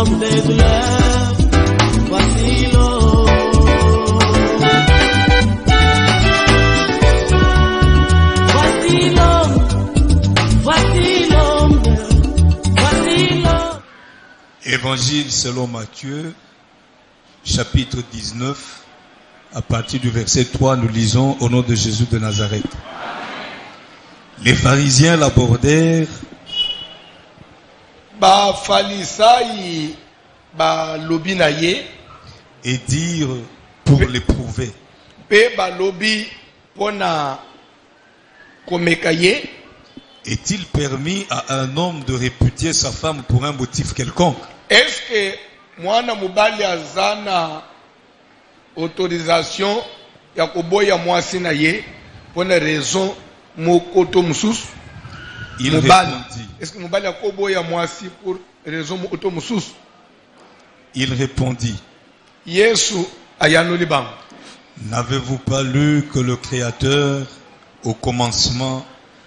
l'homme des douleurs. Voici l'homme. Voici l'homme. Voici l'homme. Voici l'homme. Évangile selon Matthieu, chapitre 19, à partir du verset 3, nous lisons au nom de Jésus de Nazareth. Les pharisiens l'abordèrent et dirent pour l'éprouver: est-il permis à un homme de répudier sa femme pour un motif quelconque? Est-ce que mwana mubali azana autorisation ya koboya mwasi na ye pour une raison mokoto mususu? Il répondit. Est-ce que mubali akoboya mwasi pour raison mokoto mususu? Il répondit: Yesu ayanuli bang. N'avez-vous pas lu que le Créateur, au commencement,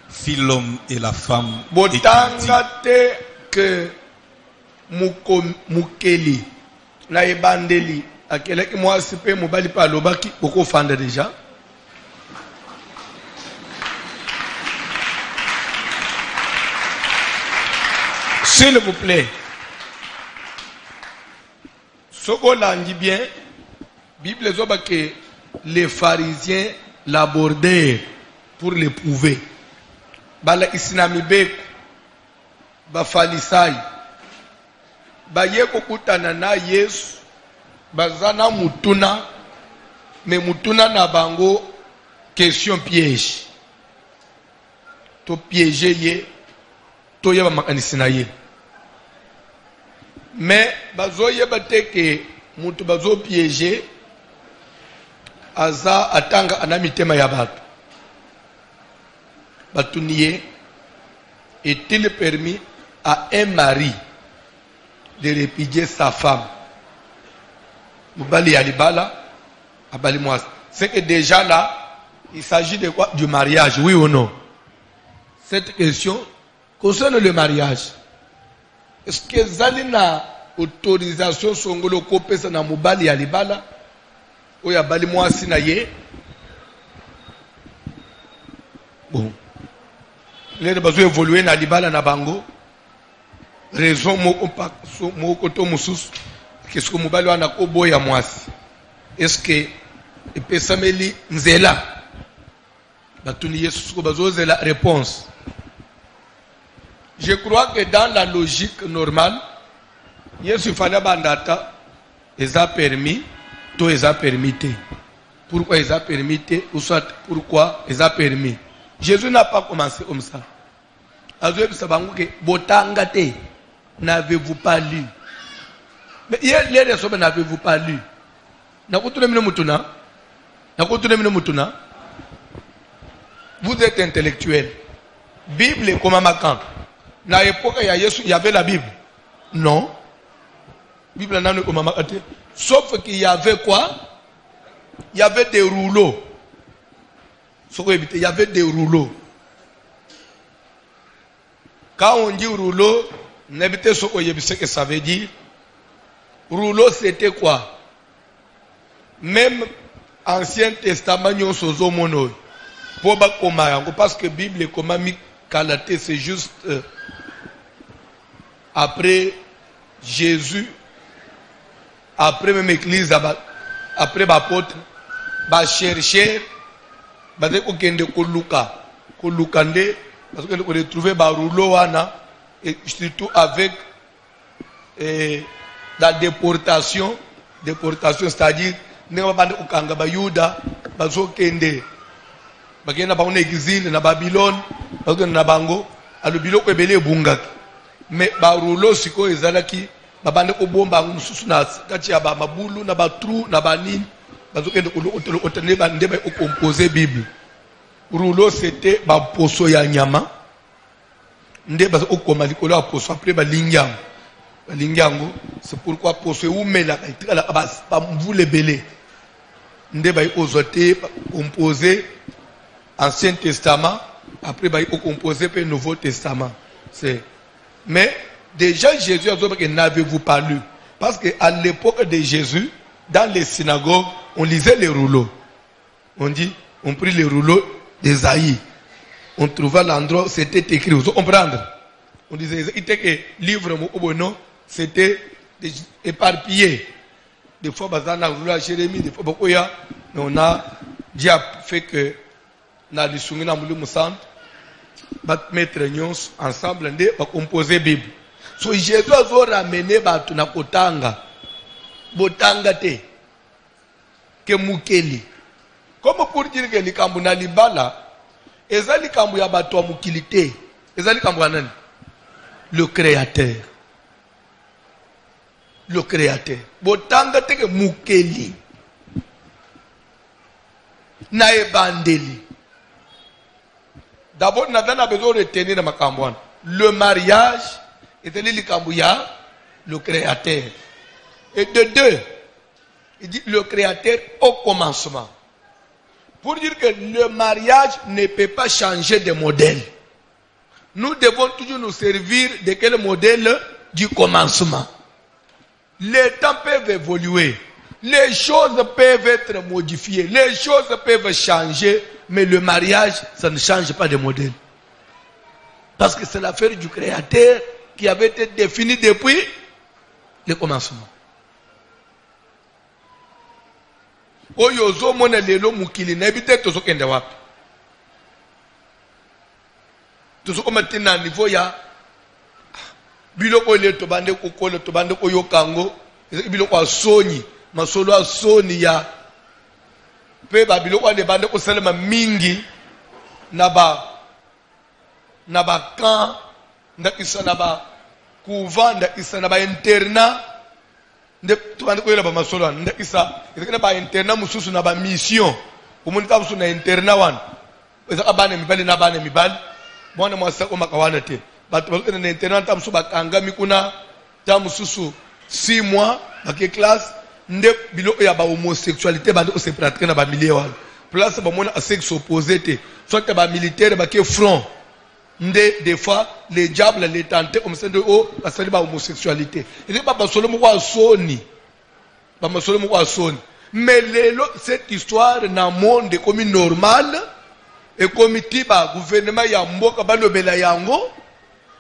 fit l'homme et la femme, et qu'il dit, Botanga te que mukeli na ebandeli akeleki mwasi pe mobali pa lobaki boko fanda déjà. S'il vous plaît, ce qu'on a dit bien, Bible zoba que les pharisiens l'abordèrent pour l'éprouver. Bala isinami beko ba falisai ba yeko kutana na Yesu bazana mutuna me mutuna na bango question piège to piéger ye to yeba makanisi na ye mais bazo yeba teke mutu bazo piéger aza atanga anamitema ya batu batuniye. Est-il permis à un mari de répudier sa femme? Mubali alibala, abali mwasi. C'est que déjà là, il s'agit de quoi? Du mariage, oui ou non? Cette question concerne le mariage. Est-ce que Zalina autorisation songolo kopesa na mubali alibala? Ou ya bali mwasi na ye? Bon. Les besoins évoluer na libala na bango raison moko to mususu qu'est-ce que mobali wana ko boya mwasi est-ce que epesameli nzela batuni Yesu ko bazoze la réponse. Je crois que dans la logique normale Yesu fallait bandata eza permis to eza permité. Pourquoi eza permité ou soit pourquoi eza permis? Jésus n'a pas commencé comme ça. N'avez-vous pas lu? Mais hier, n'avez-vous pas lu? Vous êtes intellectuel. Bible est comme un macan. Dans l'époque, il y avait la Bible. Non. Bible n'a pas comme un macan. Sauf qu'il y avait quoi? Il y avait des rouleaux. Il y avait des rouleaux. Quand on dit rouleau, n'habitez ce que ça veut dire. Rouleau, c'était quoi? Même Ancien Testament, parce que Bible est comme Galaté, c'est juste après Jésus, après même Église, après l'apôtre, va chercher. Parce que vous retrouvez le rouleau et surtout avec la déportation, c'est-à-dire nous avons Bayuda, Bazokende, Bagena Baon exil na Babylone, na Bango, à le bilo Ebele Bungak. Mais ba rouleau siko ezalaki, babande ko bomba mususu na kati ya ba mabulu na ba trou na ba nini. Composer Bible. Rouleau c'était ba poso ya nyama. Nde ba okoma likolo ya poso après ba lingango. Ba lingango c'est pourquoi poso umela ka ba mvule belé. Nde ba ozoté composer Ancien Testament après ba composer pe Nouveau Testament. C'est mais Déjà Jésus a dit que n'avez-vous pas lu? Parce qu'à l'époque de Jésus, dans les synagogues, on lisait les rouleaux. On dit, on prit les rouleaux d'Ésaïe. On trouva l'endroit où c'était écrit. Vous comprenez? On disait que livre, c'était éparpillé. Des fois, on a Jérémie, des fois, on a déjà fait que dans les souvenirs de Moussan, on va mettre ensemble, on va composer la Bible. So Jésus a ramené batu na kotanga. Botanga te. Ke mukeli. Comme pour dire que likambu na libala, eza likambu ya batu wa mukili te. Eza likambu ya nani? Le Créateur. Le Créateur. Botanga te ke mukeli. Na ebandeli. D'abord, nous avons besoin de retenir le mariage est le Créateur. Et de deux, il dit le Créateur au commencement. Pour dire que le mariage ne peut pas changer de modèle. Nous devons toujours nous servir de quel modèle? Du commencement. Les temps peuvent évoluer. Les choses peuvent être modifiées. Les choses peuvent changer. Mais le mariage, ça ne change pas de modèle. Parce que c'est l'affaire du Créateur qui avait été définie depuis le commencement. Oyozo mona lelo mukili na ebite tozo kende wapi. Tozo komatina niveau ya biloko le tobande kokolo tobande koyokango biloko asoni masolo asoni ya pe ba biloko ne bande ko salema mingi na ba kan ndakisa na ba couvent ndakisa na ba internat nde tubande ko yela ba masolo ndakisa ndakina ba internat mususu na ba mission umunika mususu na internat wan ezaka bana mibali na bana mibali mwana mwasa ko makawana te batu ba na internat tamsu bakanga mikuna tamususu 6 mois ba classe nde biloko ya ba homosexualité bande ko se pratiquer na ba milieu wan place ba mona sexe opposé te soit ba militaire ba ke front nde des fois les diables les tenter comme ça de oh basali ba homosexualité et ba basolo mo kwa soni ba masolo mo kwa soni mais lelo cette histoire na monde comme normal et comme tiba gouvernement ya mboka ba lobela yango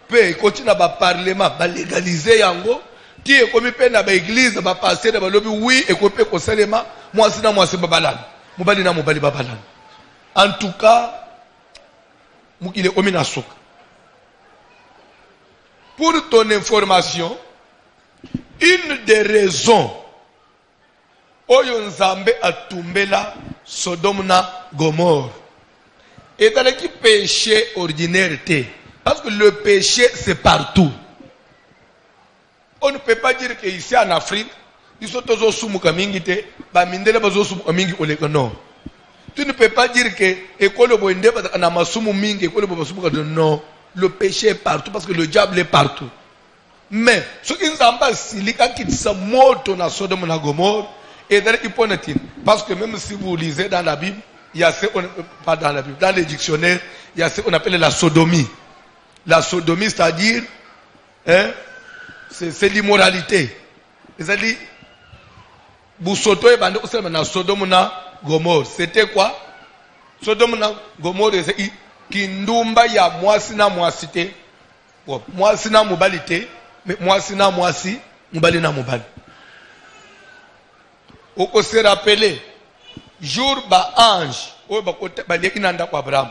pe continue ba parlement ba légaliser yango qui est comme pe na ba église ba passer ba lobi oui et ko pe ko salema mwasi na mwasi babalana mobali na mobali babalana en tout cas mukile omina soka. Pour ton information, une des raisons oyo Nzambe atumbela Sodome na Gomorre est dans le péché ordinaire te. Parce que le péché c'est partout. On ne peut pas dire que ici en Afrique, ils sont tous sumuka mingi te, ba mindele bazo sumuka mingi oleka non. Tu ne peux pas dire que école boende na masumu mingi école bosumuka non. Le péché est partout parce que le diable est partout. Mais ce qui nous a silika kitisa moto na Sodome na Gomorre et dans l'hyponétine. Parce que même si vous lisez dans la Bible, il y a ce qu'on pas dans la Bible, dans les dictionnaires, il y a ce qu'on appelle la sodomie. La sodomie, c'est-à-dire, hein, c'est l'immoralité. C'est-à-dire, Boussoto et Bande na Sodome na Gomorre. C'était quoi? Sodome na Gomorre, c'est kindumba ya mwasi na mwasi te. Bon, mwasi na mobali te, mais mwasi na mwasi, mobali na mobali. Oko se rappeler, jour ba ange, oyo ba leki na ndako Abraham.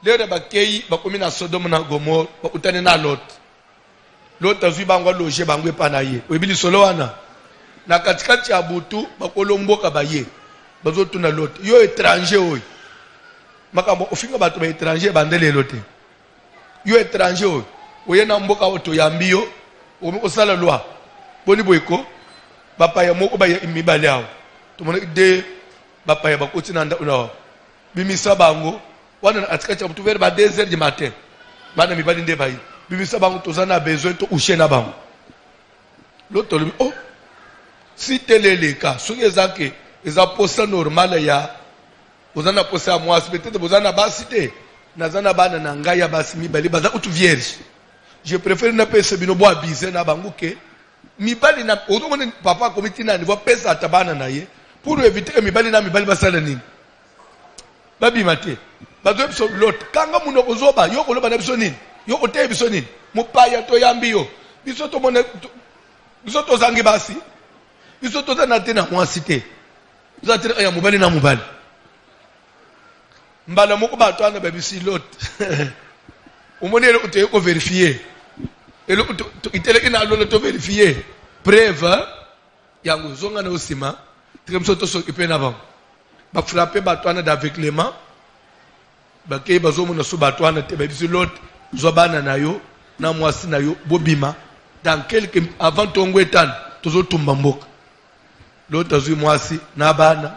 Lere ba kei ba komi na Sodome na Gomorre, ba utane na Lot. Lot azui bango loger bango pa na ye. Oyebili solo wana. Na katikati ya butu ba kolomboka ba ye. Bazo tuna Lot. Yo étranger oyo. Makambo ofinga bato ba étranger bandele lote. Yo étranger oyo. Oye na mboka oto ya mbio, omiko sala loi. Boni boyko, bapa ya moko ba mibale awo. Tumone de bapa ya bakoti na nda una. Bimisa bango, wana na atikati ya butu vers ba 2h du matin. Bana mibali nde bayi. Bimisa bango tozana besoin to ushe na bango. L'autre lui oh si tel est le cas, ce qui est eza posa normal ya ozana posa ya mwasi peut-être bozana basite nazana bana na ngai ya basi mibali baza utu vierge je préfère na pesa bino bo abiser na bango ke mibali na otomone papa komiti na niveau pesa tabana na ye pour éviter que mibali na mibali basala nini babi mate bazo biso lot kanga muno kozoba yo koloba na biso nini yo kote biso nini mupaya to yambiyo biso to mone biso to zangi basi biso to na tena mwasi te biso tena ya mubali na mubali mbala moko batwana babisi lot umonele utoye ko vérifier elo itele ina lolo to vérifier preuve yango zonga na osima trimso to so ipena ba frapper batwana d'aveuglement ba ke bazo mona so batwana te babisi lot zobana na yo na mwasi na yo bobima dans quelques avant tongo etana tozo tumba mboka lot azui mwasi na bana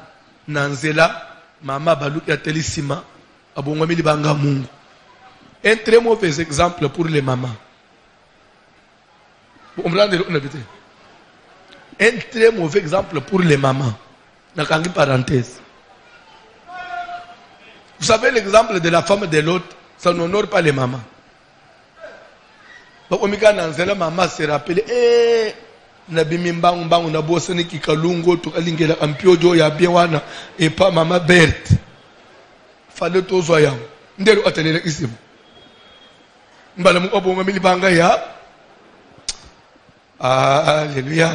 na nzela mama baluki atelisima abongwami libanga mungu. Un très mauvais exemple pour les mamans. Un très mauvais exemple pour les mamans. Parenthèse. Vous savez l'exemple de la femme de l'autre, ça n'honore pas les mamans. La maman se rappelle, et pas maman Berthe. Fallait tout soyant. Ndelo atelier ici. Mbala mu obo ngami libanga ya. Alléluia.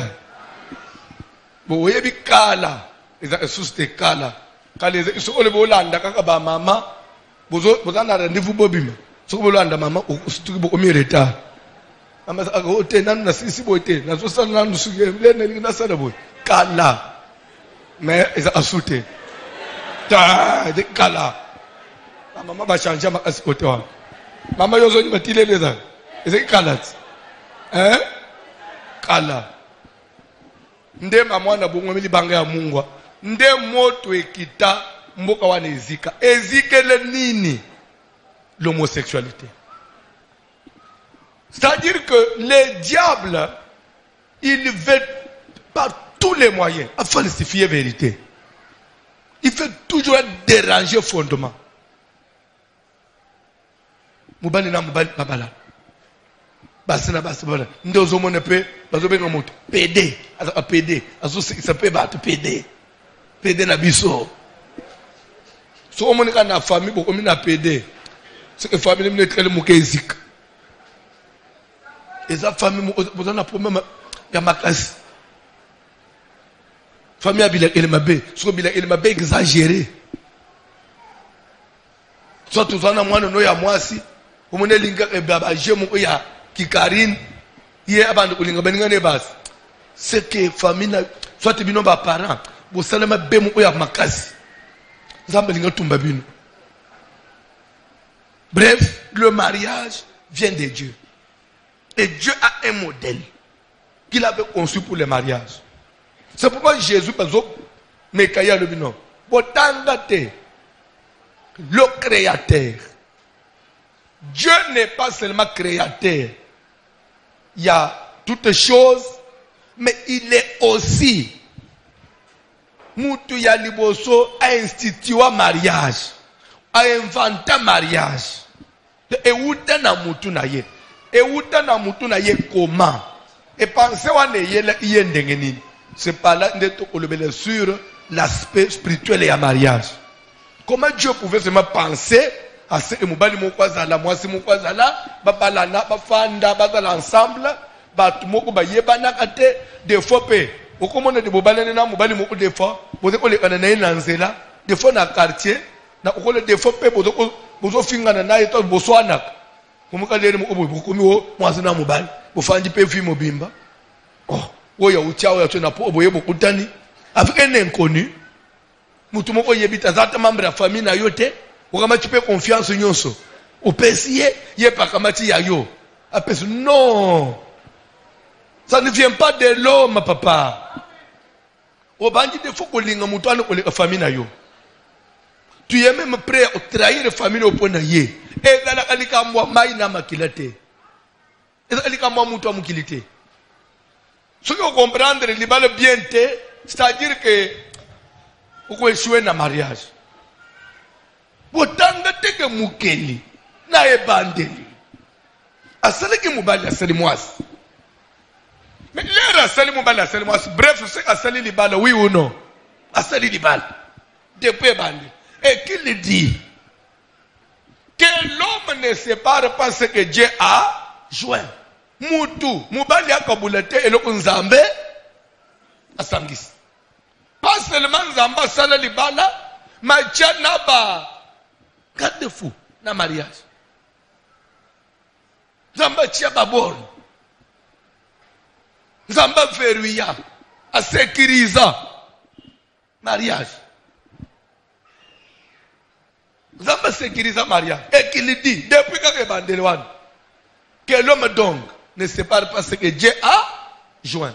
Bo yebi kala, eza esuste kala. Kala eza iso ole bolanda kaka ba mama. Bozana rendez-vous bobima. So bolanda mama ustuki bo komi retard. Mama sa ko te nan na sisi boite, na so sana nan suge lene na sana boy. Kala. Mais eza asute. Ta de kala. Maman va changer ma côté. Maman yozo ni matile leza. Est-ce kala? Hein? Kala. Nde mama na bongo mili banga ya mungwa. Nde moto ekita mboka wana ezika. Ezikele nini? L'homosexualité. C'est-à-dire que le diable, il veut par tous les moyens à falsifier la vérité. Il fait toujours déranger fondement. Mubali na mubali babala. Basi na basi babala. Nde ozomone pe, bazobenga moto. PD. Aza PD. Azo s'appelle batu PD. PD na biso. So omone ka na famille boko mi na PD. C'est que famille mi netrele muke ezika. Eza famille bozana problème ya makasi. Famille abila elemabe. So bila elemabe exagéré. Soit tuzana mwana no ya mwasi. Umone linga baba jemu ya kikarine ye abandu kulinga baningane basi c'est que famille na soit bino ba parents bo salama bemu ya makasi nzambe linga tumba bino. Bref, le mariage vient de Dieu et Dieu a un modèle qu'il avait conçu pour le mariage. C'est pourquoi Jésus par exemple mekaya le bino botanga te le créateur. Dieu n'est pas seulement créateur. Il y a toutes choses, mais il est aussi. Moutou ya liboso a institué un mariage, a inventé un mariage. Et outa na moutou na ye. Et outa na moutou na ye comment? Et pensez wane ye ndengeni. C'est pas là sur l'aspect spirituel et à mariage. Comment Dieu pouvait seulement penser à ce que mobali mokwazala mwasi mokwazala babalana bafanda bazala ensemble batu moko bayebana kate des fois pe okomona de bobalana na mobali moko des fois boze ko lekana na ina nzela des fois na quartier na okole des fois pe bozo fingana na eto boswana komuka lele moko bokomi wo mwasi na mobali bofanji pe fi mobimba oh oya uchao ya tuna po boye bokutani avec un inconnu mutu moko yebita zata membre ya famille na yote. Quand tu peux confiance en nous, au PCA, il n'y a pas comme tu y a yo. Non, ça ne vient pas de l'homme, papa. Au bandit de faut qu'on l'inga moutoine ou la famille na yo. Tu es même prêt à trahir la famille au point de yé. Et dans la alika moi maï na makilate. Et dans la alika moi moutoine mukilite. Ce que vous comprendre, il va le bien te, c'est-à-dire que vous pouvez échouer dans le mariage. Botanga teke mukeli na ebandeli Asali ki mubali asali mwasi. Mais l'air asali mubali asali mwasi. Bref, c'est asali libala, oui ou non? Asali libala. Depuis bandi. Et qu'il dit que l'homme ne sépare pas ce que Dieu a joint. Mutu, mubali akabulete eloko nzambe asangisi. Pas seulement nzambe asala libala, machana ba garde fou na mariage. Nzambe chia babor. Nzambe verrouilla, a sécuriser mariage. Nzambe sécuriser mariage. Et qu'il dit, depuis que bandelwan, que l'homme donc ne sépare pas ce que Dieu a joint.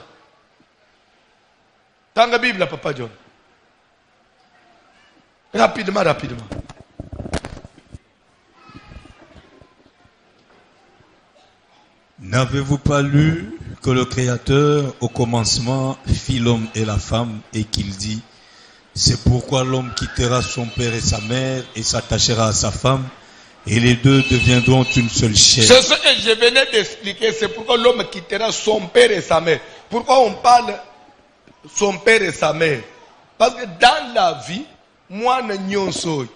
Dans la Bible, Papa John. Rapidement, rapidement. N'avez-vous pas lu que le Créateur, au commencement, fit l'homme et la femme et qu'il dit, c'est pourquoi l'homme quittera son père et sa mère et s'attachera à sa femme et les deux deviendront une seule chair. C'est ce que je venais d'expliquer, c'est pourquoi l'homme quittera son père et sa mère. Pourquoi on parle son père et sa mère? Parce que dans la vie, moi, nyonso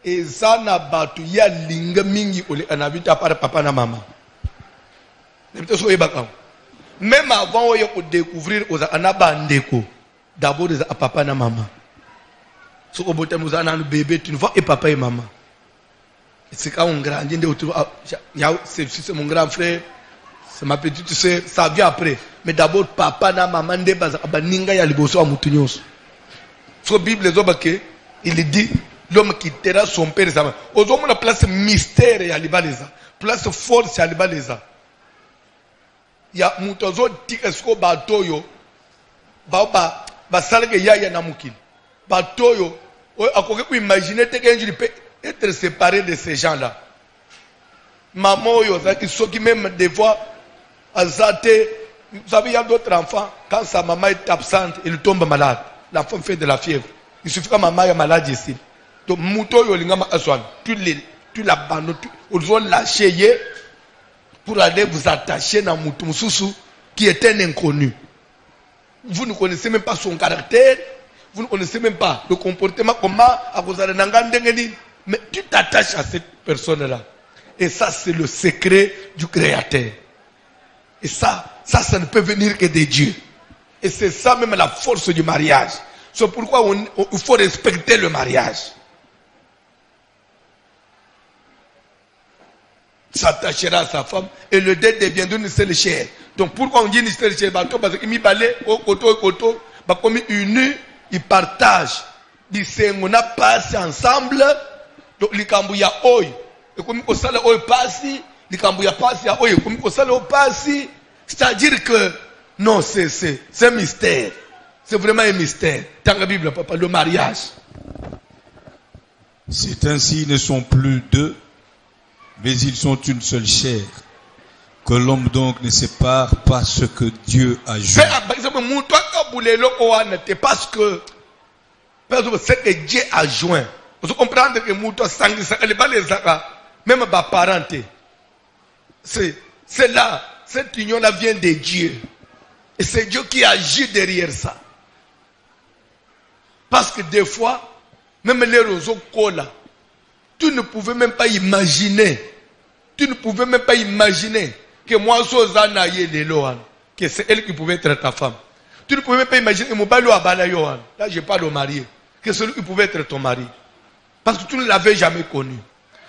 et ça n'a batu ya linga mingi ole anabita par papa na maman. Même avant de découvrir aux anabandeko, d'abord à papa et maman. Si on a un bébé, tu ne vois et papa et maman. C'est quand on grandit, c'est mon grand frère, c'est ma petite soeur, ça vient après. Mais d'abord, papa et maman, la Bible il dit l'homme quittera son père et sa mère. Aux hommes, on a place mystère et alibaleza, place force et alibaleza. Il y a mutozo tikesko batoyo ba salge yaya na mukil batoyo akoke ku imaginer te kenji peut être séparé de ces gens-là. Maman yo ça qui sont qui même des fois azate, vous savez il y a d'autres enfants quand sa maman est absente, il tombe malade, l'enfant fait de la fièvre. Il suffit que maman est malade ici. Donc mutoyo lingama aswan, tu l'abandonnes, ils ont lâché pour aller vous attacher dans Moutoumsousou qui est un inconnu. Vous ne connaissez même pas son caractère, vous ne connaissez même pas le comportement, comment à vous allez n'angandengeni, mais tu t'attaches à cette personne-là. Et ça, c'est le secret du Créateur. Et ça ne peut venir que de Dieu. Et c'est ça même la force du mariage. C'est pourquoi il faut respecter le mariage. S'attachera à sa femme et le deux deviendront une seule chair. Donc pourquoi on dit une seule chair? Parce qu'il m'y balait au koto, comme unis, ils partagent. Ils on a passé ensemble. Donc les kambouya oi, et comme on sale oi passi, les kambouya passi à oi, comme on sale oi passi. C'est-à-dire que non, c'est un mystère. C'est vraiment un mystère. Dans la Bible, papa, le mariage. C'est ainsi, ils ne sont plus deux, mais ils sont une seule chair. Que l'homme donc ne sépare pas ce que Dieu a joint. Parce que ce que Dieu a joint. Vous comprenez que même ma parenté, c'est là, cette union-là vient de Dieu. Et c'est Dieu qui agit derrière ça. Parce que des fois, même les roseaux cola, tu ne pouvais même pas imaginer. Tu ne pouvais même pas imaginer que moi, Sozana Yelohan, que c'est elle qui pouvait être ta femme. Tu ne pouvais même pas imaginer que Mobalo Abala Yohan, là je parle au marié, que celui qui pouvait être ton mari. Parce que tu ne l'avais jamais connu.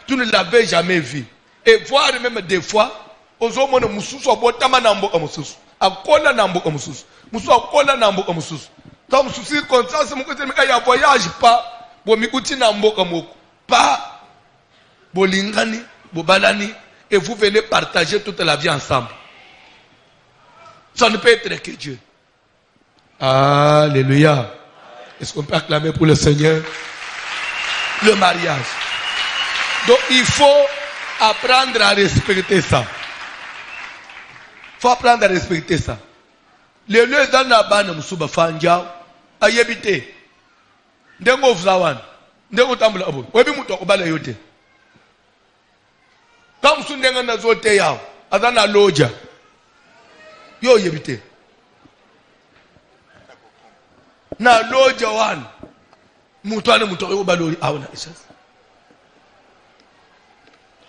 Tu ne l'avais jamais vu. Et voir même des fois, aux hommes, on a botama nambo comme sous. A kola nambo comme sous. Moussou a kola nambo comme sous. Comme sous circonstance, mon côté, il y a voyage pas. Bon, mikuti nambo comme pas. Bolingani, bobalani. Et vous venez partager toute la vie ensemble. Ça ne peut être que Dieu. Alléluia. Est-ce qu'on peut acclamer pour le Seigneur? Le mariage. Donc il faut apprendre à respecter ça. Il faut apprendre à respecter ça. Les lieux dans la bande musuba fanja ayebite. Ndengo flawan. Ndengo tambula abo. Webi muto obala yote. Comme si on na zote yao. Azana loja. Yo yebite. Na loja wan. Mutwane mutoyo balori awuna ishas.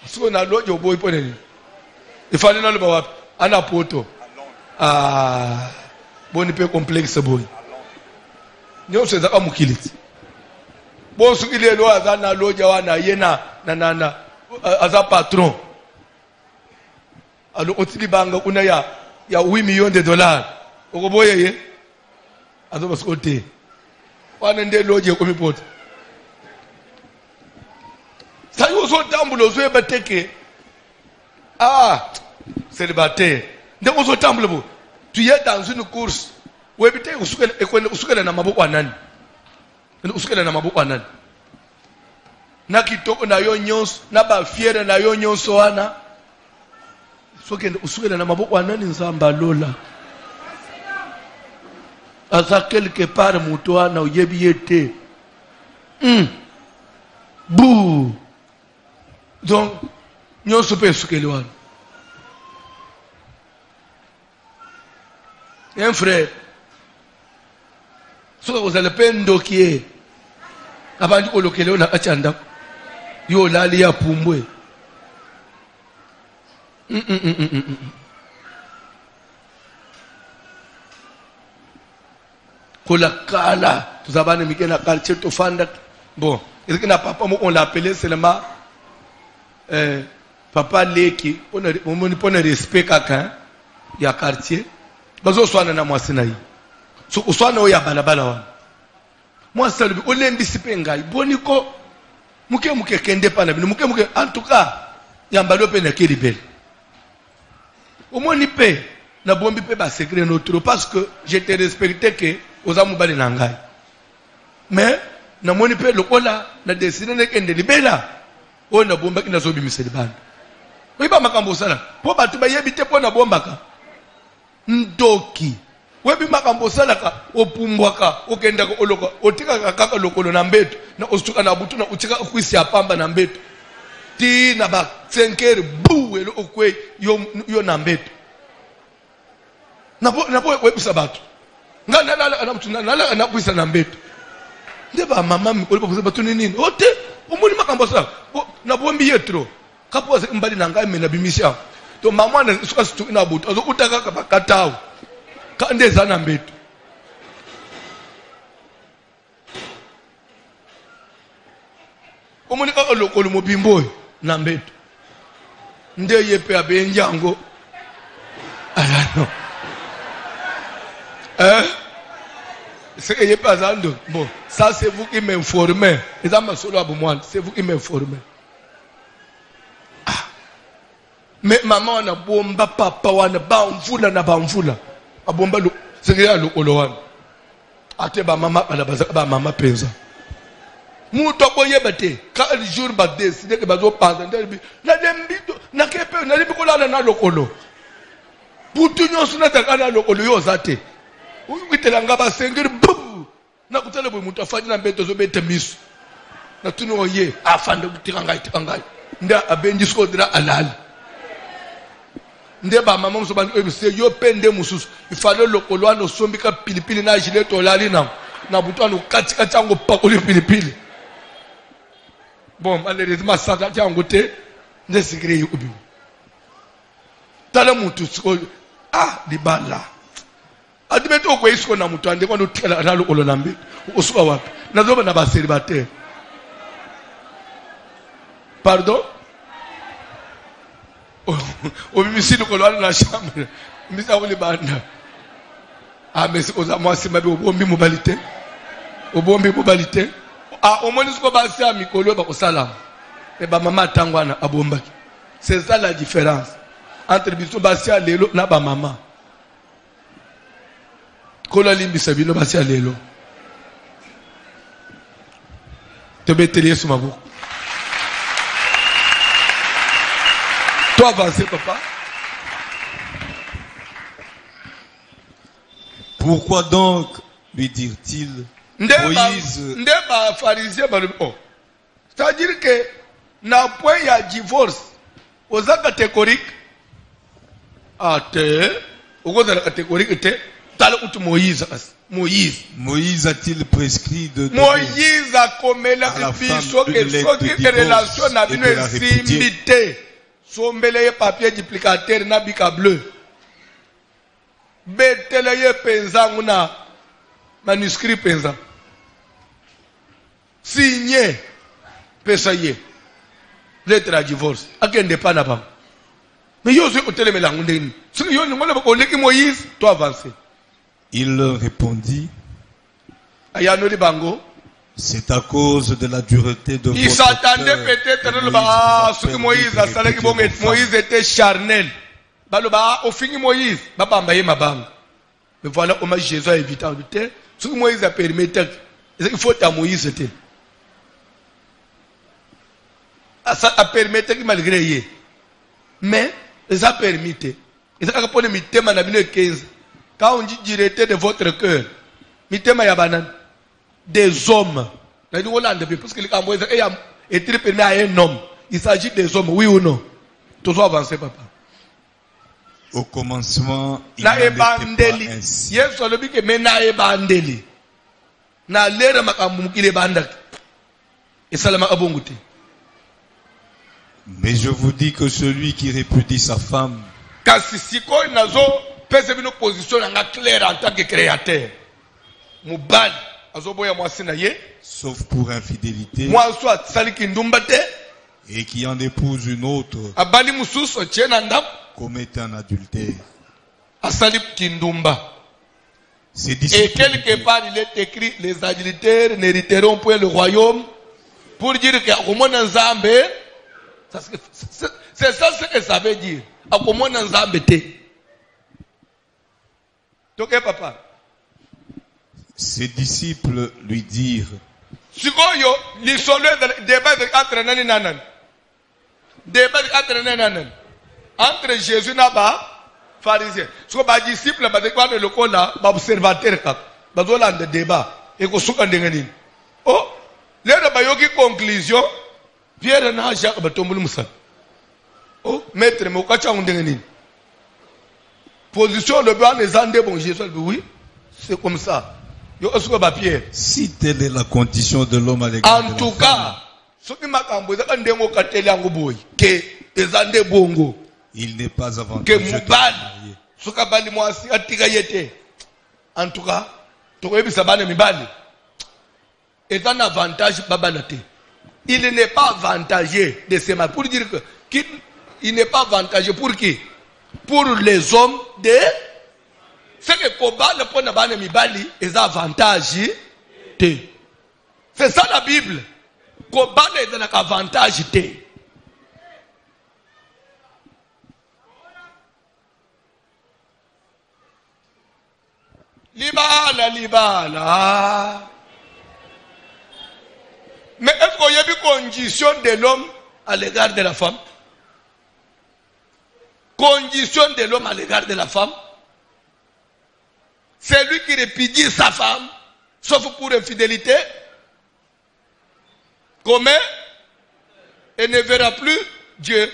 So na loja uboy poneni. Ifanye na luba wapi? Ana poto. Boni pe complexe boy. Nyo se zaka mukiliti. Bon su ile lo azana loja wana yena na aza patron. Alo otili banga kuna ya $8 millions. Okoboye ye. Azo baskote. Wana nde loje ko mipota. Sayo so tambulo so ebateke. Célibataire. Ndeko so tambulo bo. Tu es dans une course. Webite usukele na maboko anani. Usukele na maboko anani. Na kitoko na yo nyonso, na ba fiere na yo nyonso wana. Usukele na maboko anani nzamba lola. Asa quelque part mutu wana uyebi yete. Bouh. Donc nyonso pe usukele wana. Un frère. So vous allez pendo qui est. Abandi kolokele na achanda. Yo lali ya pumbwe. Kola kala. Tout ça va ne mikena quartier to fanda. Bon, est-ce que na papa on l'appelait seulement papa leki on ne respect quelqu'un ya quartier. Bazo swana na mwasina yi. So uswana oya balabala wana. Mwasa lubi olembi sipengai. Boniko muke kende pana bino muke en tout cas yambalo pe na kelibel. Omoni pe na bombi pe ba secret notre parce que je te respectais que ozamu bali na ngai. Mais na moni pe lokola na destiny ne kende libela. O na bomba kina zo bimiseli bana. Oyiba makambo sala. Po batu ba yebite po na bombaka. Ndoki webi makambo salaka opumbwaka okendaka oloka otika kaka lokolo na mbeto na ostuka na butu na utika kwisi ya pamba na mbeto ti na ba 5h bu elo okwe yo na mbeto na po webi sabatu ngana na mtu na kwisa na mbeto ndeba mama mikolo po sabatu nini ote omoni makambo salaka na bombi yetro kapo mbali na ngai mena bimisha. To mama na suka situ ina butu azo utaka kabakatao kande zana mbeto omoni kaka lokolo mobimbo na mbeto nde yepe abenjango alano c'est que yepe azando. Bon, ça c'est vous qui m'informez. Et ça m'a solo abumwan, c'est vous qui m'informez. Mais maman wana bomba papa wana bamvula na bamvula abomba lo sekaya lokolo wana ate ba mama ba mama penza muto boyeba te ka jour ba décider que bazo panza ndebi na dembito na kepe na libi kolala na lokolo butu nyonso na takana lokolo yo zate uitela ngaba sengeri bu na kutele bo muto afanya na mbeto zo bete misu na tuno ye afande kutika ngai nda abenji skodra alali. Ndeba mama msobandi ebise yo pende mususu ifale lokolo ano sombika pilipili na gilet olali na butu ano katika chango pakoli pilipili. Bon, malheureusement ça chango te ndesikire yubi. Tala mutu siko libala. Adibeto ko isko na mutu ande kwano tela na lokolo nambe. Osuka wapi? Nazoba na ba célibataire. Pardon? Obimisidu kolwana na chambre misa wole banda mais oza mwasi mabe obombi mobalite omoni siko basi ya mikolo ba kosala e ba mama tangwana abombaki. C'est ça la différence entre biso basi ya lelo na ba mama kola limbisa bino basi ya lelo tebeteli Yesu maboko. Toi avancer, papa. Pourquoi donc, lui dirent-ils, Moïse... C'est-à-dire que, na point ya divorce, oza catégorique ate okozala catégorique te tala uti Moïse Moïse a-t-il prescrit de Moïse akomela biso ke soki relation na bino esimbi te sombele ye papier duplicateur na bika bleu betele ye penza nguna manuscrit penza signé pesa ye lettre à divorce akende pa na bango mais yo zo otelemela ngundeni soki yo ngona ba oleki Moïse to avancer. Il leur répondit, ayanoli bango c'est à cause de la dureté de il s'attendait peut-être que Moïse asalaki bon Moïse était charnel baloba au fini Moïse baba ye mabanga mais voilà comment Jésus a évité ce que Moïse a permis il faut à Moïse te ça a permis que malgré ye mais ça a permis ça a pas le mitema na bino 15 quand on dit dureté de votre cœur mitema ya banane des hommes parce que les Camerounais est permis à un homme il s'agit des hommes oui ou non toujours avancer papa au commencement il n'était pas ainsi yesu alobi ke mena ebandeli na lera makambo mukile bandak esalama abongo te. Mais je vous dis que celui qui répudie sa femme kasi siko nazo pese bino position nga claire en tant que créateur mubali azoboya mwasi na ye sauf pour infidélité mwasi atsali kindumba te et qui en épouse une autre abali mususu tiena ndam commet un adultère. Asali kindumba. Et quelque part il est écrit les adultères n'hériteront point le royaume pour dire que akomona nzambe c'est ça ce que ça veut dire akomona nzambe te. Donc papa ses disciples lui dirent sikoyo lisolo débat entre nani nanan débat entre nani nanan entre Jésus na ba pharisien so ba disciple ba de kwa de lokola ba observateur ka ba zola de débat e ko suka ndenge nini oh lero ba yoki conclusion Pierre na Jacques ba tombulu musa oh maître mo ka cha ndenge nini position le blanc les ande bon Jésus oui c'est comme ça. Si telle est la condition de l'homme à l'égard de la femme, en tout cas, il n'est pas avantageux de se marier. En tout cas, il n'est pas avantageux de se marier. Pour dire qu'il n'est pas avantageux pour qui? Pour les hommes de... C'est que Kobal pour Nabane Mibali est avantage. C'est ça la Bible. Kobal est un avantage. Libala. Mais est-ce qu'il y a une condition de l'homme à l'égard de la femme? Condition de l'homme à l'égard de la femme? C'est lui qui répudie sa femme, sauf pour infidélité. Comment? Et ne verra plus Dieu.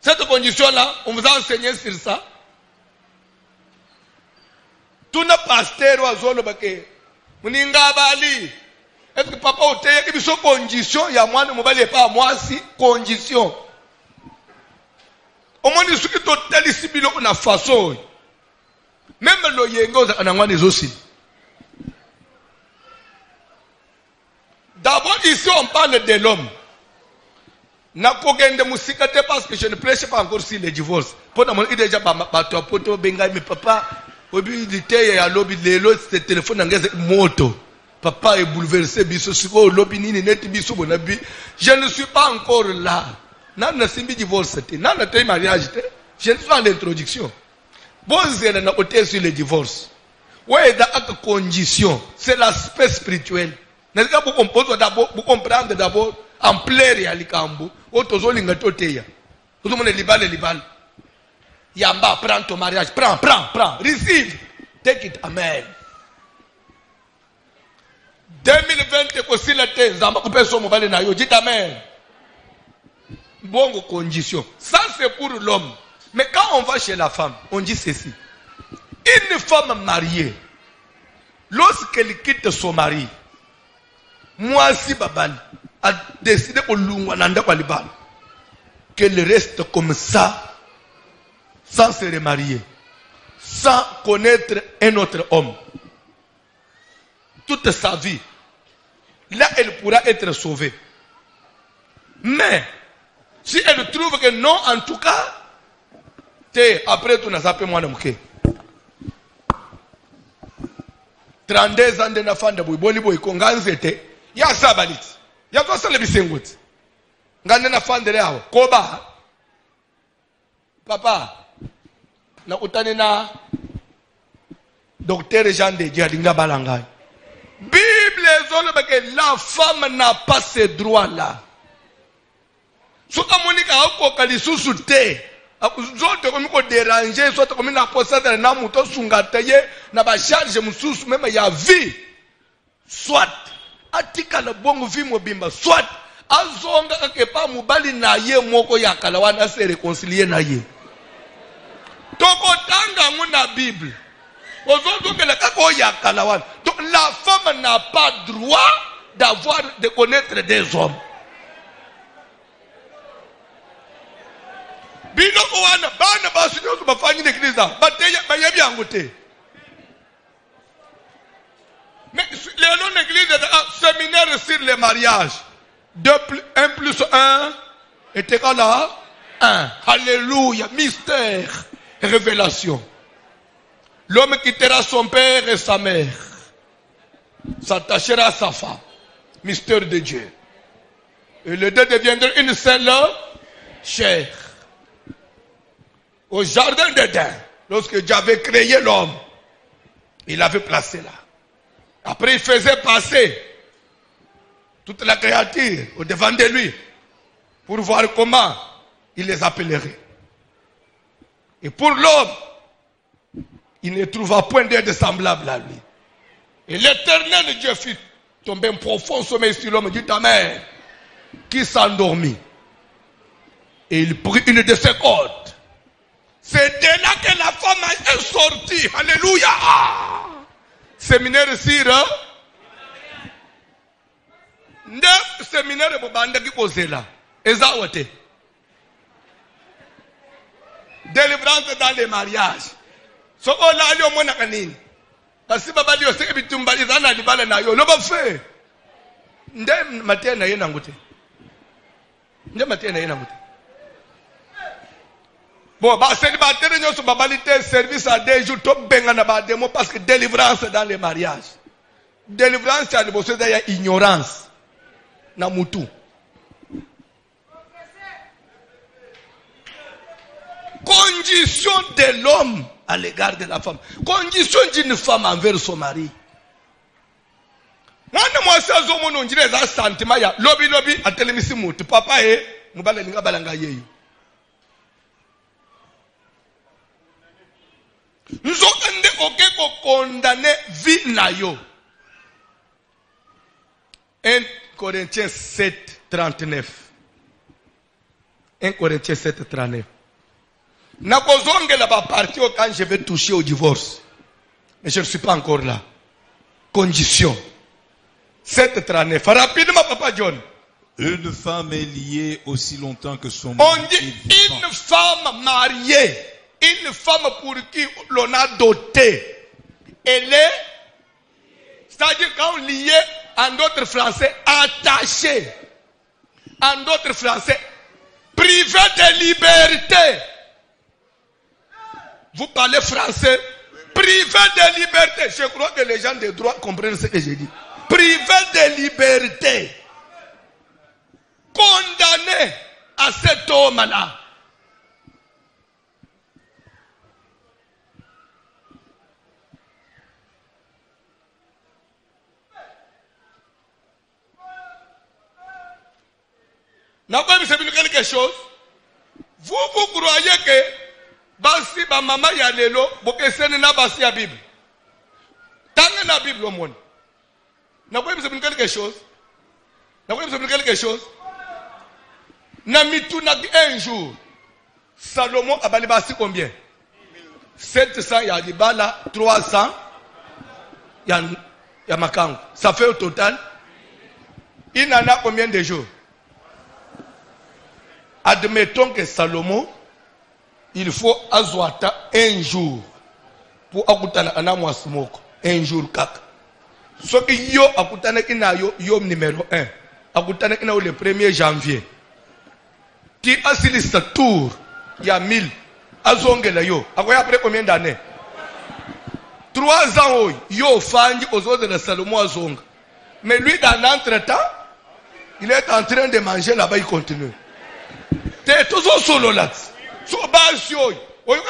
Cette condition-là, on vous a enseigné sur ça. Tout le pasteur ou azolo bake. Muninga bali. Est-ce que papa oteye que biso condition ya mwana mobali pas moi si condition. Au moins ce qui total ici bilo na façon. Même le yengo anangwani aussi. D'abord ici on parle de l'homme. Na kogende musika te parce que je ne prêche pas encore sur le divorce. Pour moi il déjà bato poto benga mi papa obi dite ya lobi lelo ce téléphone ngeze moto. Papa est bouleversé biso siko lobi nini net biso bonabi. Je ne suis pas encore là. Nana simbi divorce te. Nana te mariage te. Je ne suis pas à l'introduction. Bon, c'est la côté sur le divorce. Ouais, dans condition, c'est l'aspect spirituel. Vous comprendre d'abord en plein réalité. Vous avez libal. Yamba, prends ton mariage. Prends. Receive. Take it. Amen. 2020, c'est aussi la thèse. Dites Amen. Bonne condition. Ça, c'est pour l'homme. Mais quand on va chez la femme, on dit ceci. Une femme mariée, lorsqu'elle quitte son mari, moi si Babal a décidé qu'elle reste comme ça, sans se remarier, sans connaître un autre homme, toute sa vie, là elle pourra être sauvée. Mais, si elle trouve que non, en tout cas, après tout, on a zappé moi de mouké. 32 ans de n'affaire de boyboli boy, qu'on gagne c'était, il y a ça balit. Il y a quoi ça le bisengout? Gagne n'affaire de l'air. Koba. Papa. Na utane na docteur Jean de Dieu dinga balangay. Bible zolo que la femme n'a pas ces droits-là. Soka monika hako kalisusu te. Zote comme ko déranger, soit comme na posada na muto sungataye na ba charge mususu même ya vie. Soit atika na bongo vie mobimba, soit azonga ke pa mubali na ye moko ya kala wana se réconcilier na ye. Toko tanga nguna Bible. Ozondo ke la kako ya kala wana. Donc la femme n'a pas droit d'avoir de connaître des hommes. Bino wana bana basi nyoso bafanyi n'eglise bateya bayebi angote. Mais les non église de séminaire sur le mariage 1 plus 1 est égal à 1. Alléluia, mystère, révélation. L'homme quittera son père et sa mère, s'attachera à sa femme. Mystère de Dieu. Et les deux deviendront une seule chair. Au jardin d'Éden, lorsque Dieu avait créé l'homme, il l'avait placé là. Après, il faisait passer toute la créature au devant de lui pour voir comment il les appellerait. Et pour l'homme, il ne trouva point d'aide semblable à lui. Et l'Éternel Dieu fit tomber un profond sommeil sur l'homme, dit ta mère, qui s'endormit. Et il prit une de ses cordes. C'est de là que la femme est sortie. Alléluia. Séminaire sur nde séminaire bobanda ki kozela ezawote. Délivrance dans les mariages. So on a yo mona kanini. Basi baba dio se bitumba izana libala na yo loba fe. Nde matia na yena ngote. Nde matia na yena ngote. Bon, bah, c'est le matin, nous sommes babalité service à des jours, top bengana ba démo parce que délivrance dans les mariages. Délivrance, c'est le bossé d'ailleurs ignorance. Na mutu. Condition de l'homme à l'égard de la femme. Condition d'une femme envers son mari. Wana mwasi azomono njire za sentiment ya lobi lobi atelemisi mutu papa mubale linga balanga yeyo. Nous avons condamné vie na yo. 1 Corinthiens 7, 39. 1 Corinthiens 7, 39. Nakozonge la partie quand je vais toucher au divorce. Mais je ne suis pas encore là. Condition. 7, 39. Rapidement, Papa John. Une femme est liée aussi longtemps que son mari. On dit une femme mariée. Une femme pour qui l'on a doté, elle est, c'est-à-dire quand lié, en d'autres français, attachée, en d'autres français, privée de liberté. Vous parlez français, privé de liberté. Je crois que les gens de droit comprennent ce que j'ai dit. Privé de liberté, condamné à cet homme-là. N'avez-vous vu quelque chose? Vous croyez que basi ba mama ya lelo bokesene na basi ya Bible. Tanga na Bible au monde. N'avez-vous vu quelque chose? N'avez-vous vu quelque chose? Namituna un jour. Salomon a balibasi combien? 700 ya libala, 300 ya makango. Ça fait au total. Il en a combien de jours? Admettons que Salomon, il faut azwata un jour pour akutana anamwa smoko. Un jour kaka. Ce qui yo akutana ina yo numéro 1. Akutana ina le 1er janvier. Qui a si ce tour, il y a 1000. Azongela yo. Akoya après combien d'années? 3 ans, yo fangi aux autres de Salomon azonga. Mais lui, dans l'entretemps, il est en train de manger là-bas, il continue. T'es toujours solo là. Sur base, yo.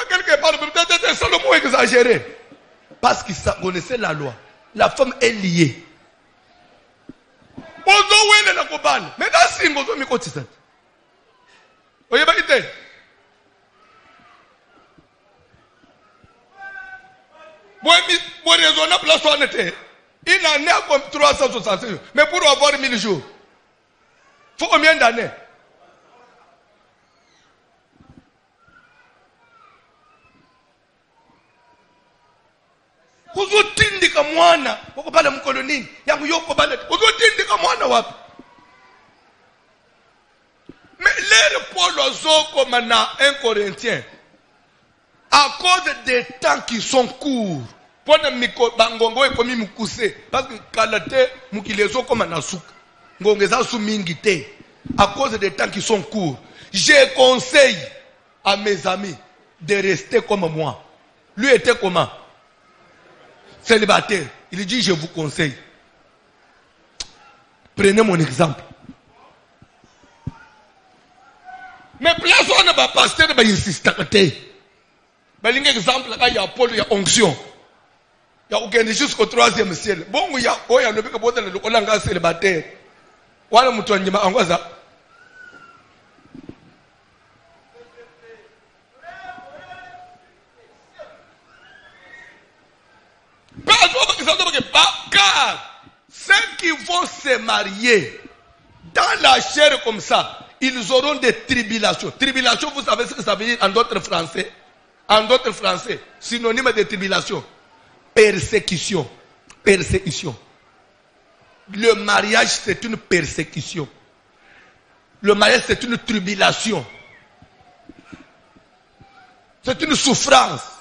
Quelque part, peut-être Salomon exagéré. Parce qu'il connaissait la loi. La femme est liée. Mais dans ce ngo mi kotisa. Oye ba ite. Bon raisonnable la soinete. Il en a comme 366. Mais pour avoir 1000 jours, il faut combien d'années? Uzotindika mwana wakubala mkolonini yangu yoko bala uzotindika mwana wapi? Mais l'air Paul ozoko mana 1 Corinthiens à cause des temps qui sont courts pona miko bangongo ekomi mukuse parce que kalate mukilezo comme nasuka ngongeza su mingi te à cause des temps qui sont courts. Je conseille à mes amis de rester comme moi. Lui était comment? Célibataire. Il dit, je vous conseille. Prenez mon exemple. Mais place on n'a pas pasteur, il insiste. Il y a un exemple, il y a Paul, il y a onction. Il y a aucun jusqu'au 3e ciel. Bon, il y a un célibataire. Voilà mon toit, car ceux qui vont se marier dans la chair comme ça, ils auront des tribulations. Tribulation, vous savez ce que ça veut dire en d'autres français? En d'autres français, synonyme de tribulation. Persécution. Persécution. Le mariage, c'est une persécution. Le mariage, c'est une tribulation. C'est une souffrance.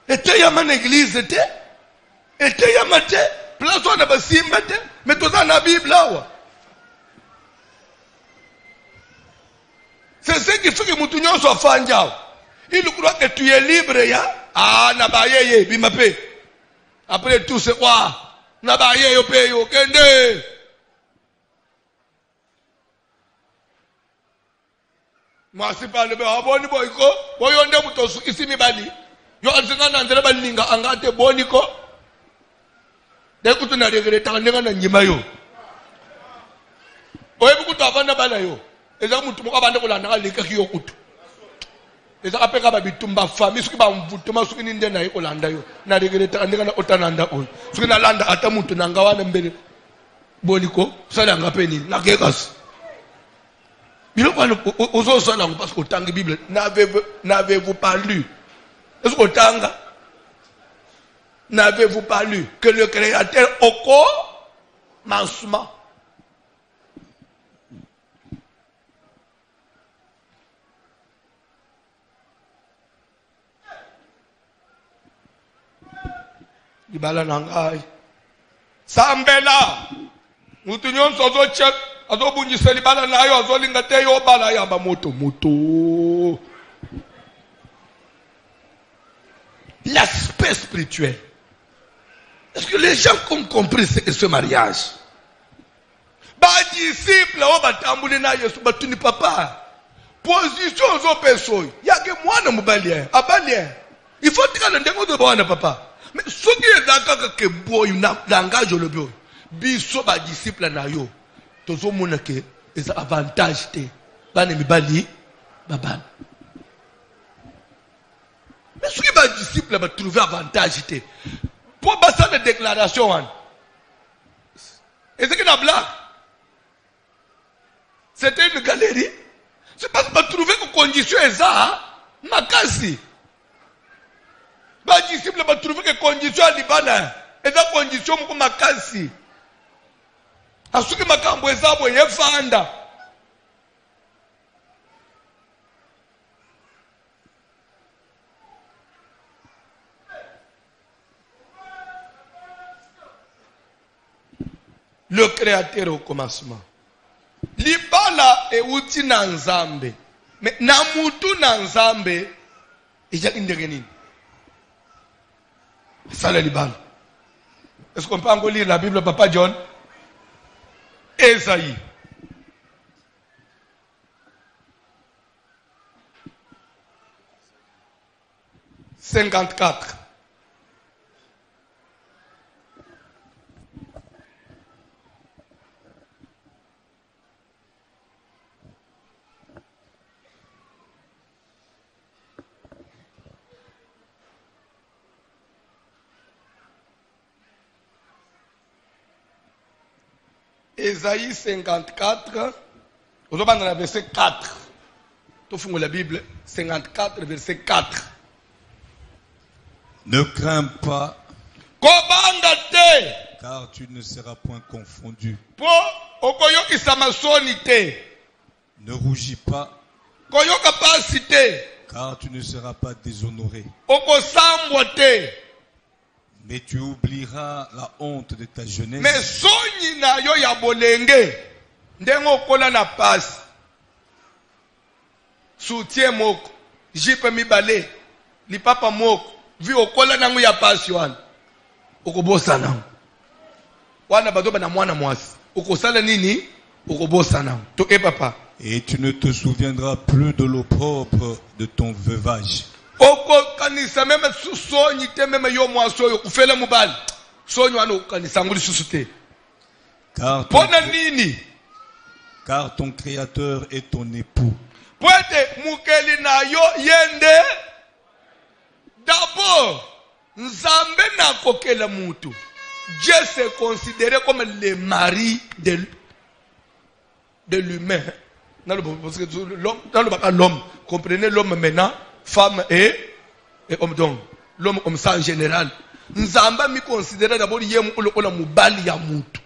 Était yama l'église était yama te place on a basimba te mais tout ça na Bible là. C'est ce qui fait que mutunyo soit fanjao. Il croit que tu es libre ya na bayeye bimape. Après tout c'est quoi? Na bayeye yo pe yo kende. Moi c'est pas le aboni boyko boyonde mutosu isimi bali yo anzanga ndele balinga angate boniko de kutu na regreta ndanga na nyima yo oyebi kutu avanda bala yo eza mutu mo abanda kolanda leka kiyo kutu eza apeka ba bitumba famille suki ba mvutuma suki ninde na kolanda yo na regreta ndanga na otananda oyo suki na landa ata mutu nanga wana mbele boniko sala ngapeni na kekas. Parce qu'au temps de la Bible, n'avez-vous pas lu? Est-ce qu'au temps, n'avez-vous pas lu que le Créateur au corps mansement? Ibala nangai. Sambela. Mutunyon sozo check. L'aspect spirituel. Est-ce que les gens ont compris ce mariage? Disciple, papa. Position aux personnes. Il y a que moi, il faut dire que de papa. Mais ce qui est d'accord que boy, langage le bio. Biso ba disciple na yo. tozomona ke eza avantage te bana mibali babana. Mais ce qui va disciple va trouver avantage te pour passer la déclaration et c'est que la blague c'était une galerie. C'est parce que va trouver que condition est ça makasi ba disciple va trouver que condition à libana et la condition moko makasi asuki makambo ezabo yefanda. Le créateur au commencement. Libala e uti na nzambe. Mais na mutu na nzambe ija indegenini. Ça le libala. Est-ce qu'on peut encore lire la Bible, Papa John? Esaïe. « 54. Ésaïe 54, on va dans le verset 4. Tu fous la Bible, 54, verset 4. Ne crains pas, car tu ne seras point confondu. Ne rougis pas, car tu ne seras pas déshonoré. Mais tu oublieras la honte de ta jeunesse. Mais soni na yo ya bolenge ndengo kola na passe soutien moko jipe mibale li papa moko vi okola nangu ya passe wana okobosa nangu wana bazoba na mwana mwasi okosala nini okobosa nangu to papa. Et tu ne te souviendras plus de l'opprobre de ton veuvage. Okokanisa meme susonyi te meme yo mwaso yo kufela mubali sonyi wana okanisa nguli susute pona nini car ton créateur est ton époux. Poete mukeli na yo yende d'abord nzambe na kokela mutu. Dieu se considéré comme le mari de l'humain. Dans l'homme, comprenez l'homme maintenant, femme et homme donc. L'homme comme ça en général. Nzamba mi considère d'abord yemu olokola mubali ya mutu.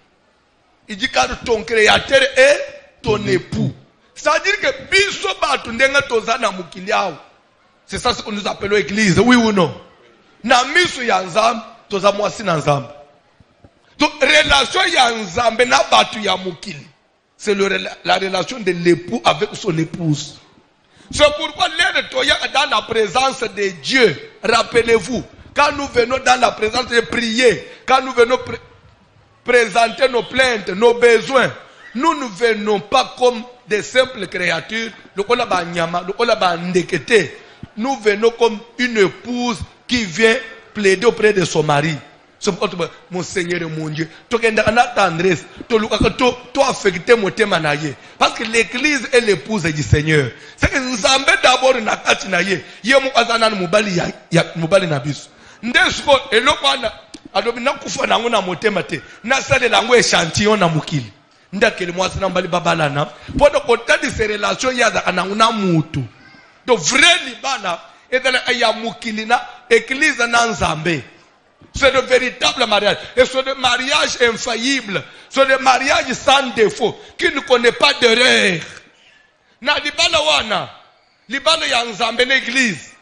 Il dit car ton créateur est ton époux. C'est-à-dire que biso batu ndenga tozana mukili yao. C'est ça ce que nous appelons église, oui ou non? Na misu ya nzambe toza mwasi na nzambe. Donc relation ya nzambe na batu ya mukili. C'est la relation de l'époux avec son épouse. C'est pourquoi dans la présence de Dieu, rappelez-vous, quand nous venons dans la présence de prier, quand nous venons présenter nos plaintes, nos besoins, nous ne venons pas comme des simples créatures, nous venons comme une épouse qui vient plaider auprès de son mari. Mon Seigneur et mon Dieu, parce que l'église est l'épouse du Seigneur. C'est que nous avons d'abord une attache na ye. Yemu azana mubali ya mubali na biso. Ndesko elokwana adobina kufa nangu na motema te. Na sale langu échantillon na mukili. Ndakele mwasi na mbali babalana. Podo kotadi se relation ya za nangu na mutu. Donc vrai libana etala ya mukili na église na nzambe. C'est le véritable mariage. Et c'est le mariage infaillible. C'est le mariage sans défaut. Qui ne connaît pas d'erreur. Na libana wana. Libana ya nzambe l'église.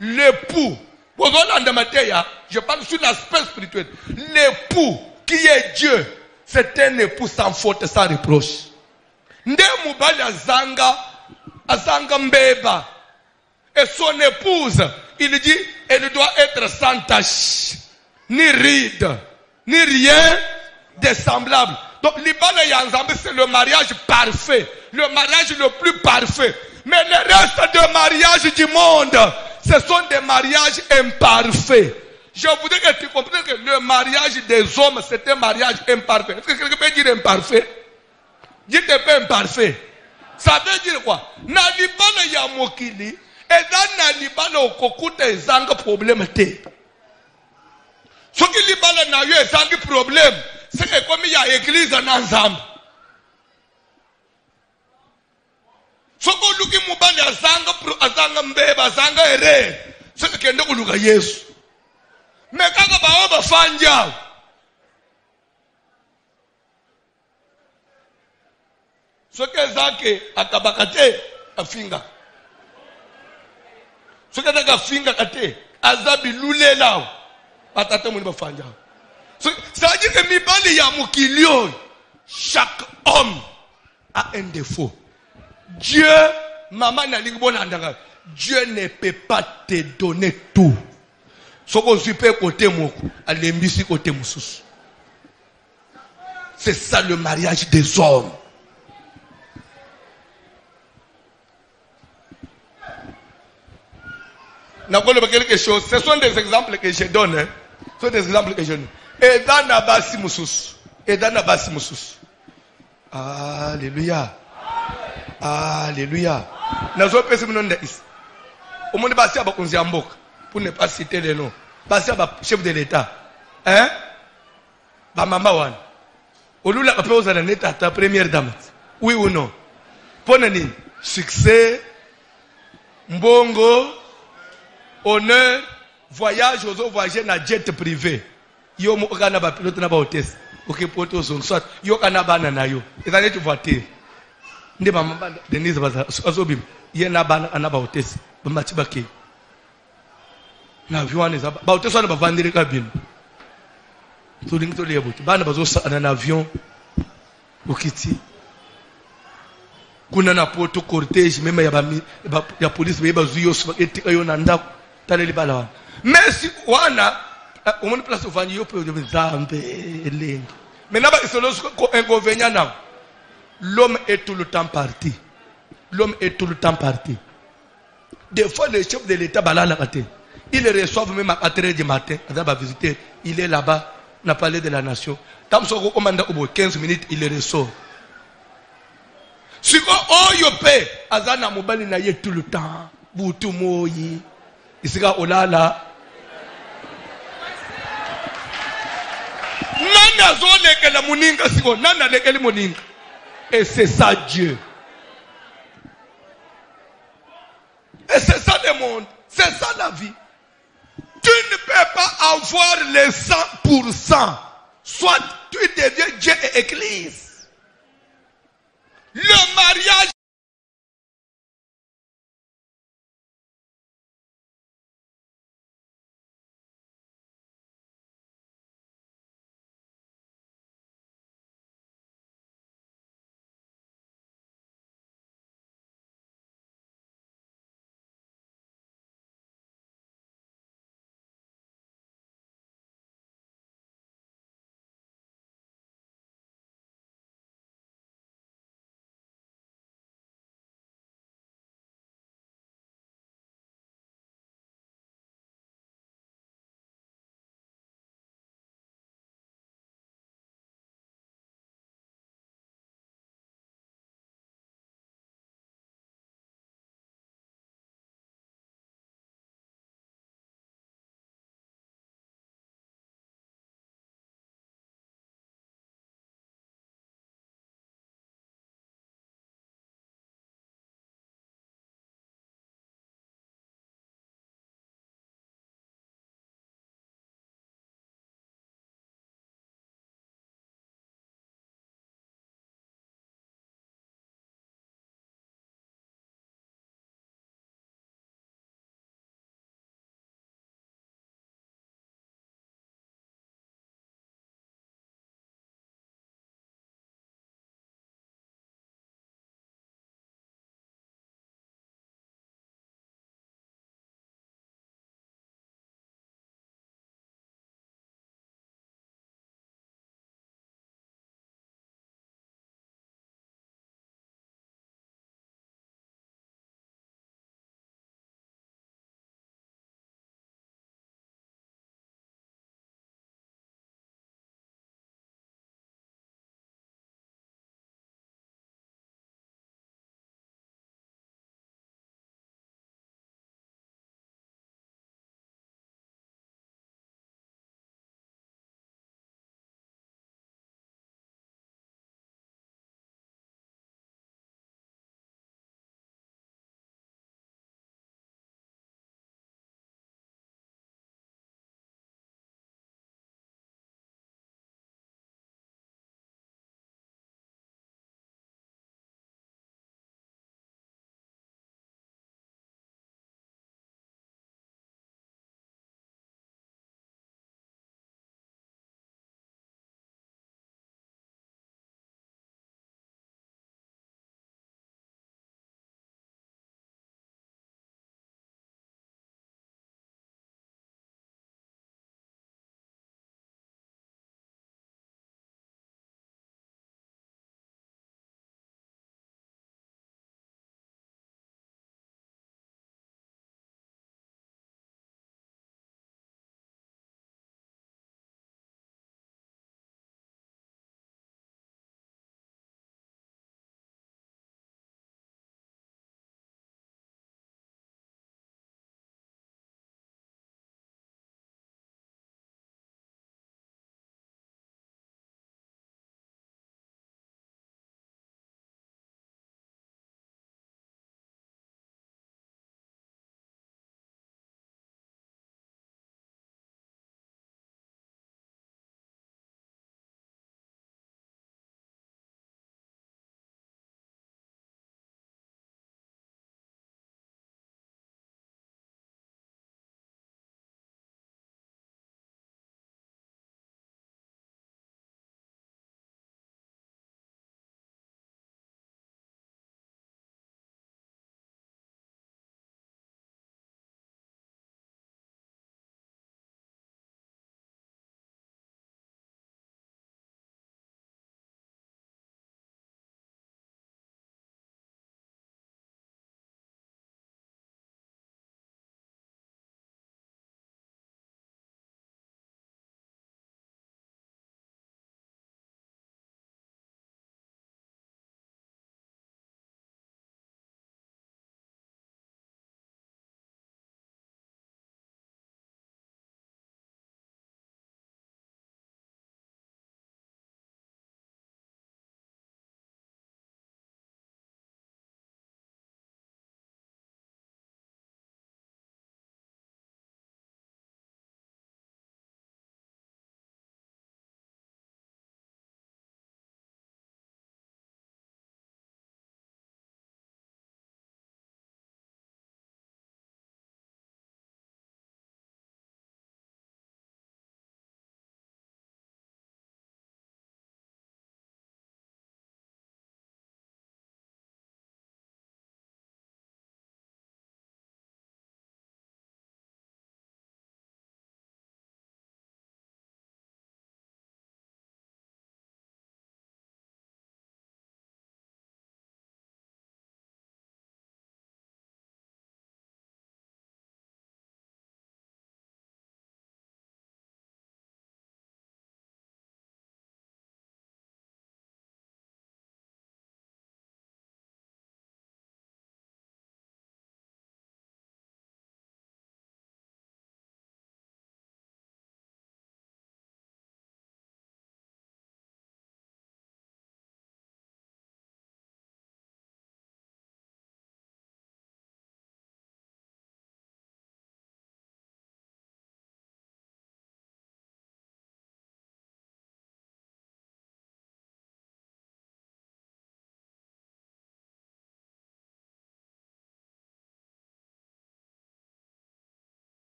L'époux. Je parle sur l'aspect spirituel. L'époux qui est Dieu. C'est un époux sans faute, sans reproche. Nde mubali azanga mbeba. Et son épouse, il dit, elle doit être sans tache. Ni ride, ni rien de semblable. Donc, l'Ibana Yanzambe, c'est le mariage parfait. Le mariage le plus parfait. Mais le reste des mariages du monde, ce sont des mariages imparfaits. Je voudrais que tu comprennes que le mariage des hommes, c'est un mariage imparfait. Est-ce que quelqu'un peut dire imparfait? Dieu n'est pas imparfait. Ça veut dire quoi? Na libala ya mokili, et dans na libala okokuta ezanga problème te. Ce qui libala na yo ezanga problème, c'est que comme il y a église na nzambe. Ce que luki mubali azanga mbeba, azanga ere, c'est que kende kuluka Yesu. Mais kaka bawa bafanja. Ce que zake akabakate afinga. Ce que zake afinga kate azabi lule lao atata muni bafanja. Ça dit que mibali ya mukilio, chaque homme a un défaut. Dieu, maman n'a pas Dieu ne peut pas te donner tout. Ce qu'on suppose côté moko, à l'embissi côté moussous. C'est ça le mariage des hommes. Quelque chose. Ce sont des exemples que je donne. Hein. Ce sont des exemples que je donne. Et dans la basi moussous. Et dans la basi moussous. Alléluia. Alléluia. Nous avons pensé que au monde basi a bakonzi ambok pour ne pas citer les noms. Basi a chef de l'État. Hein? Ba mama wan. Olula kapeo za neta ta première dame. Oui ou non? Pona nini? Succès, mbongo, honneur, voyage aux voyager na jet privé. Yo mo kana ba pilote na ba hôtesse. OK poto son soit yo kana bana na yo. Ezali tu voiture. Nde mama ba Denise baza azobim. Ye na bana ana ba hôtesse. Ba matibake. Na avion eza ba hôtesse na ba vandire cabine. To ling to lebo. Bana bazo sa na avion. Okiti. Kuna na poto cortège même ya police ba zuyo etika yo na ndako. Taleli bala wana. Merci wana au monde place ovanyi yo pe de nzambe elengi. Maintenant ba solo inconvénient na. L'homme est tout le temps parti. L'homme est tout le temps parti. Des fois le chef de l'État balala kate. Il reçoit même à 4h du matin, il va visiter, il est là-bas, on a parlé de la nation. Tam soko commanda au 15 minutes, il le ressort. Si on yope, azana mobali na ye tout le temps. Boutou moyi. Isika olala. Nana zone ke la muninga siko, nana leke li muninga. Et c'est ça Dieu. Et c'est ça le monde. C'est ça la vie. Tu ne peux pas avoir les 100%. Soit tu deviens Dieu et Église. Le